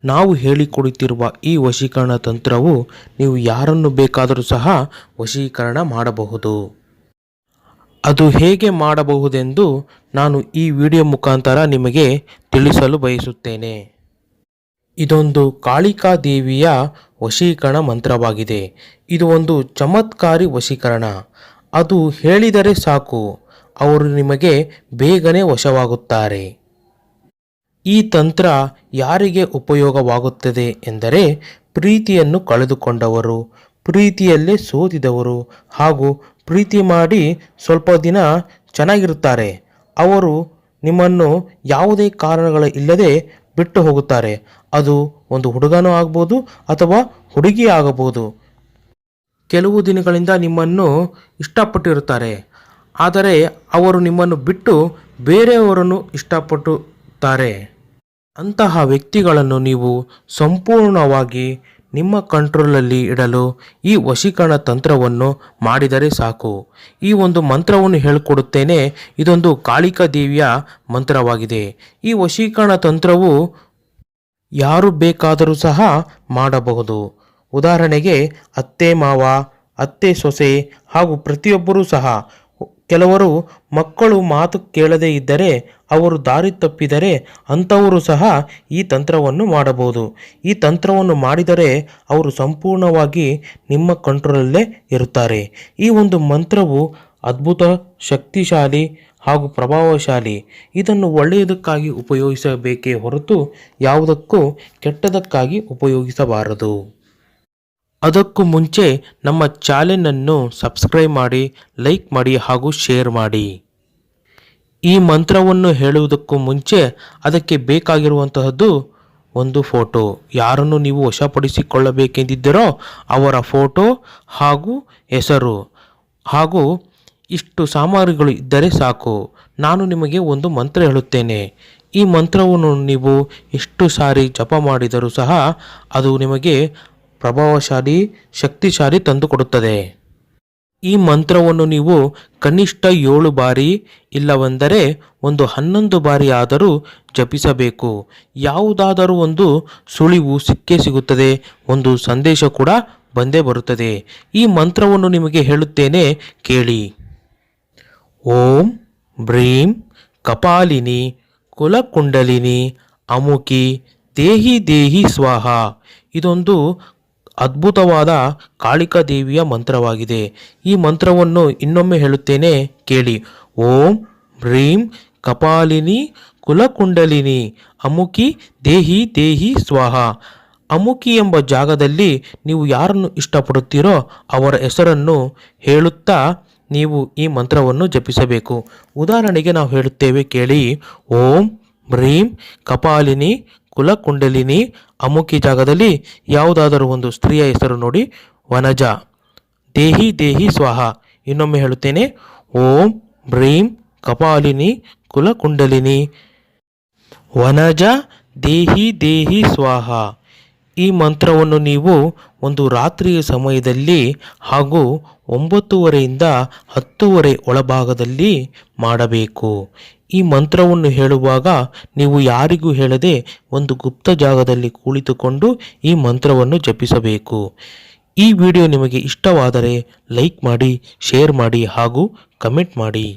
ನಾವು ಹೇಳಿಕೊಡುತ್ತಿರುವ ಈ ವಶೀಕರಣ ತಂತ್ರವು ನೀವು ಯಾರನ್ನು ಬೇಕಾದರೂ ಸಹ ವಶೀಕರಣ ಮಾಡಬಹುದು. ಅದು ಹೇಗೆ ಮಾಡಬಹುದೆಂದು ನಾನು ಈ ವಿಡಿಯೋ ಮುಖಾಂತರ ನಿಮಗೆ ತಿಳಿಸಲು ಬಯಸುತ್ತೇನೆ. ಇದೊಂದು ಕಾಳಿಕಾ ದೇವಿಯ ವಶೀಕರಣ ಮಂತ್ರವಾಗಿದೆ. ಇದು ಒಂದು ಚಮತ್ಕಾರಿ ವಶೀಕರಣ. ಅದು ಹೇಳಿದರೆ ಸಾಕು, ಅವರು ನಿಮಗೆ ಬೇಗನೆ ವಶವಾಗುತ್ತಾರೆ. ಈ ತಂತ್ರ ಯಾರಿಗೆ ಉಪಯೋಗವಾಗುತ್ತದೆ ಎಂದರೆ ಪ್ರೀತಿಯನ್ನು ಕಳೆದುಕೊಂಡವರು, ಪ್ರೀತಿಯಲ್ಲೇ ಸೋತಿದವರು ಹಾಗೂ ಪ್ರೀತಿ ಮಾಡಿ ಸ್ವಲ್ಪ ದಿನ ಚೆನ್ನಾಗಿರುತ್ತಾರೆ. ಅವರು ನಿಮ್ಮನ್ನು ಯಾವುದೇ ಕಾರಣಗಳ ಇಲ್ಲದೆ ಬಿಟ್ಟು ಹೋಗುತ್ತಾರೆ. ಅದು ಒಂದು ಹುಡುಗನೂ ಆಗ್ಬೋದು ಅಥವಾ ಹುಡುಗಿ ಆಗಬಹುದು. ಕೆಲವು ದಿನಗಳಿಂದ ನಿಮ್ಮನ್ನು ಇಷ್ಟಪಟ್ಟಿರುತ್ತಾರೆ, ಆದರೆ ಅವರು ನಿಮ್ಮನ್ನು ಬಿಟ್ಟು ಬೇರೆಯವರನ್ನು ಇಷ್ಟಪಡುತ್ತಾರೆ. ಅಂತಹ ವ್ಯಕ್ತಿಗಳನ್ನು ನೀವು ಸಂಪೂರ್ಣವಾಗಿ ನಿಮ್ಮ ಕಂಟ್ರೋಲಲ್ಲಿ ಇಡಲು ಈ ವಶೀಕರಣ ತಂತ್ರವನ್ನು ಮಾಡಿದರೆ ಸಾಕು. ಈ ಒಂದು ಮಂತ್ರವನ್ನು ಹೇಳಿಕೊಡುತ್ತೇನೆ. ಇದೊಂದು ಕಾಳಿಕಾ ದೇವಿಯ ಮಂತ್ರವಾಗಿದೆ. ಈ ವಶೀಕರಣ ತಂತ್ರವು ಯಾರು ಬೇಕಾದರೂ ಸಹ ಮಾಡಬಹುದು. ಉದಾಹರಣೆಗೆ ಅತ್ತೆ ಮಾವ, ಅತ್ತೆ ಸೊಸೆ ಹಾಗೂ ಪ್ರತಿಯೊಬ್ಬರೂ ಸಹ. ಕೆಲವರು ಮಕ್ಕಳು ಮಾತು ಕೇಳದೇ ಇದ್ದರೆ, ಅವರು ದಾರಿ ತಪ್ಪಿದರೆ ಅಂಥವರು ಸಹ ಈ ತಂತ್ರವನ್ನು ಮಾಡಬಹುದು. ಈ ತಂತ್ರವನ್ನು ಮಾಡಿದರೆ ಅವರು ಸಂಪೂರ್ಣವಾಗಿ ನಿಮ್ಮ ಕಂಟ್ರೋಲಲ್ಲೇ ಇರುತ್ತಾರೆ. ಈ ಒಂದು ಮಂತ್ರವು ಅದ್ಭುತ, ಶಕ್ತಿಶಾಲಿ ಹಾಗೂ ಪ್ರಭಾವಶಾಲಿ. ಇದನ್ನು ಒಳ್ಳೆಯದಕ್ಕಾಗಿ ಉಪಯೋಗಿಸಬೇಕೇ ಹೊರತು ಯಾವುದಕ್ಕೂ ಕೆಟ್ಟದಕ್ಕಾಗಿ ಉಪಯೋಗಿಸಬಾರದು. ಅದಕ್ಕೂ ಮುಂಚೆ ನಮ್ಮ ಚಾನೆಲನ್ನು ಸಬ್ಸ್ಕ್ರೈಬ್ ಮಾಡಿ, ಲೈಕ್ ಮಾಡಿ ಹಾಗೂ ಶೇರ್ ಮಾಡಿ. ಈ ಮಂತ್ರವನ್ನು ಹೇಳುವುದಕ್ಕೂ ಮುಂಚೆ ಅದಕ್ಕೆ ಬೇಕಾಗಿರುವಂತಹದ್ದು ಒಂದು ಫೋಟೋ. ಯಾರನ್ನು ನೀವು ವಶಪಡಿಸಿಕೊಳ್ಳಬೇಕೆಂದಿದ್ದರೋ ಅವರ ಫೋಟೋ ಹಾಗೂ ಹೆಸರು ಹಾಗೂ ಇಷ್ಟು ಸಾಮಗ್ರಿಗಳು ಇದ್ದರೆ ಸಾಕು. ನಾನು ನಿಮಗೆ ಒಂದು ಮಂತ್ರ ಹೇಳುತ್ತೇನೆ. ಈ ಮಂತ್ರವನ್ನು ನೀವು ಎಷ್ಟು ಸಾರಿ ಜಪ ಮಾಡಿದರೂ ಸಹ ಅದು ನಿಮಗೆ ಪ್ರಭಾವಶಾಲಿ, ಶಕ್ತಿಶಾಲಿ ತಂದುಕೊಡುತ್ತದೆ. ಈ ಮಂತ್ರವನ್ನು ನೀವು ಕನಿಷ್ಠ 7 ಬಾರಿ ಇಲ್ಲವೆಂದರೆ ಒಂದು 11 ಬಾರಿ ಆದರೂ ಜಪಿಸಬೇಕು. ಯಾವುದಾದರೂ ಒಂದು ಸುಳಿವು ಸಿಕ್ಕೇ ಸಿಗುತ್ತದೆ, ಒಂದು ಸಂದೇಶ ಕೂಡ ಬಂದೇ ಬರುತ್ತದೆ. ಈ ಮಂತ್ರವನ್ನು ನಿಮಗೆ ಹೇಳುತ್ತೇನೆ, ಕೇಳಿ. ಓಂ ಬ್ರೀಂ ಕಪಾಲಿನಿ ಕುಲಕುಂಡಲಿನಿ ಅಮುಕಿ ದೇಹಿ ದೇಹಿ ಸ್ವಾಹ. ಇದೊಂದು ಅದ್ಭುತವಾದ ಕಾಳಿಕಾ ದೇವಿಯ ಮಂತ್ರವಾಗಿದೆ. ಈ ಮಂತ್ರವನ್ನು ಇನ್ನೊಮ್ಮೆ ಹೇಳುತ್ತೇನೆ, ಕೇಳಿ. ಓಂ ಬ್ರೀಂ ಕಪಾಲಿನಿ ಕುಲಕುಂಡಲಿನಿ ಅಮುಕಿ ದೇಹಿ ದೇಹಿ ಸ್ವಾಹ. ಅಮುಕಿ ಎಂಬ ಜಾಗದಲ್ಲಿ ನೀವು ಯಾರನ್ನು ಇಷ್ಟಪಡುತ್ತೀರೋ ಅವರ ಹೆಸರನ್ನು ಹೇಳುತ್ತಾ ನೀವು ಈ ಮಂತ್ರವನ್ನು ಜಪಿಸಬೇಕು. ಉದಾಹರಣೆಗೆ ನಾವು ಹೇಳುತ್ತೇವೆ, ಕೇಳಿ. ಓಂ ಬ್ರೀಂ ಕಪಾಲಿನಿ ಕುಲಕುಂಡಲಿನಿ ಅಮುಕಿ ಜಾಗದಲ್ಲಿ ಯಾವುದಾದರೂ ಒಂದು ಸ್ತ್ರೀಯ ಹೆಸರು ನೋಡಿ, ವನಜಾ ದೇಹಿ ದೇಹಿ ಸ್ವಾಹ. ಇನ್ನೊಮ್ಮೆ ಹೇಳುತ್ತೇನೆ, ಓಂ ಬ್ರೀಂ ಕಪಾಲಿನಿ ಕುಲಕುಂಡಲಿನಿ ವನಜಾ ದೇಹಿ ದೇಹಿ ಸ್ವಾಹ. ಈ ಮಂತ್ರವನ್ನು ನೀವು ಒಂದು ರಾತ್ರಿಯ ಸಮಯದಲ್ಲಿ ಹಾಗೂ 9:30ರಿಂದ 10:30 ಒಳಭಾಗದಲ್ಲಿ ಮಾಡಬೇಕು. ಈ ಮಂತ್ರವನ್ನು ಹೇಳುವಾಗ ನೀವು ಯಾರಿಗೂ ಹೇಳದೆ ಒಂದು ಗುಪ್ತ ಜಾಗದಲ್ಲಿ ಕುಳಿತುಕೊಂಡು ಈ ಮಂತ್ರವನ್ನು ಜಪಿಸಬೇಕು. ಈ ವಿಡಿಯೋ ನಿಮಗೆ ಇಷ್ಟವಾದರೆ ಲೈಕ್ ಮಾಡಿ, ಶೇರ್ ಮಾಡಿ ಹಾಗೂ ಕಮೆಂಟ್ ಮಾಡಿ.